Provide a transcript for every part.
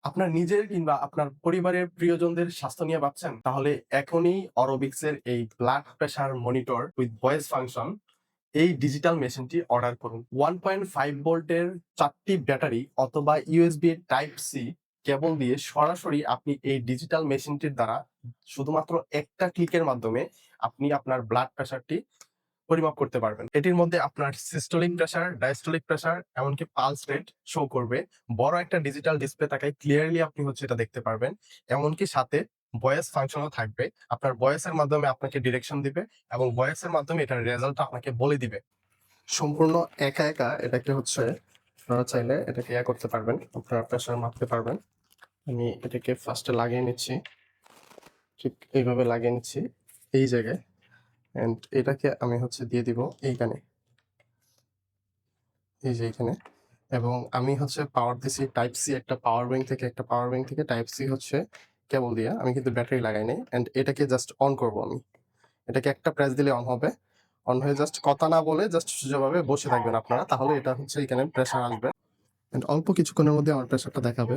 আপনার নিজের কিংবা আপনার পরিবারের প্রিয়জনদের স্বাস্থ্য নিয়ে ভাবছেন? তাহলে এখনই অরবিক্সের এই blood pressure monitor with voice function এই ডিজিটাল মেশিনটি অর্ডার করুন। 1.5 ভোল্টের 4টি ব্যাটারি অথবা ইউএসবি টাইপ সি কেবল দিয়ে সরাসরি আপনি এই ডিজিটাল মেশিনটির দ্বারা শুধুমাত্র একটা ক্লিকের মাধ্যমে আপনি আপনার ব্লাড প্রেশারটি পরিমাপ করতে পারবেন। এটির মধ্যে আপনার সিস্টোলিক প্রেশার, ডায়াস্টোলিক প্রেশার এমনকি পালস রেট শো করবে। বড় একটা ডিজিটাল ডিসপ্লে থাকায় ক্লিয়ারলি আপনি এটা দেখতে পারবেন। এমনকি সাথে ভয়েস ফাংশনও থাকবে। আপনার ভয়েসের মাধ্যমে আপনাকে ডিরেকশন দিবে এবং ভয়েসের মাধ্যমে এটার রেজাল্টটা আপনাকে বলে দিবে। সম্পূর্ণ একা এটাকে আপনারা চাইলে এটাকে করতে পারবেন। আপনারা প্রেশার মাপতে পারবেন। আমি এটাকে ফার্স্টে লাগিয়ে নিচ্ছি। ঠিক এইভাবে লাগিয়ে নিচ্ছি এই জায়গায়। অ্যান্ড এটাকে আমি দিয়ে দিব এইখানে। এই যে এখানে। এবং আমি পাওয়ার দিছি টাইপ সি একটা পাওয়ার ব্যাংক থেকে টাইপ সি কেবল দিয়া। আমি কিন্তু ব্যাটারি লাগাই নাই। অ্যান্ড এটাকে জাস্ট অন করব আমি। এটাকে একটা প্রেস দিলে অন হবে। অন হয়ে জাস্ট কথা না বলে জাস্ট সোজাভাবে বসে থাকবেন আপনারা। তাহলে এটা এখানে প্রেশার আসবে। অ্যান্ড অল্প কিছুক্ষণের মধ্যে আমার প্রেশারটা দেখাবে।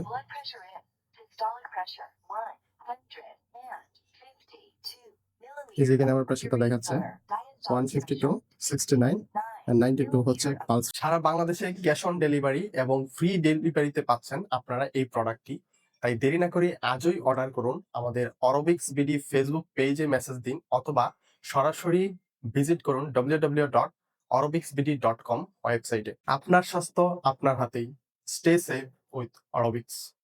এই যে এখানে আমার প্রেশারটা দেখাচ্ছে 152, 69 and 92 হচ্ছে পালস। সারা বাংলাদেশে ক্যাশ অন ডেলিভারি এবং ফ্রি ডেলিভারিতে পাচ্ছেন আপনারা এই প্রোডাক্টটি। তাই দেরি না করে আজই অর্ডার করুন। আমাদের অরবিক্স বিডি ফেসবুক পেজে মেসেজ দিন অথবা সরাসরি ভিজিট করুন www.orobixbd.com ওয়েবসাইটে। আপনার স্বাস্থ্য আপনার হাতেই। Stay safe with অরবিক্স।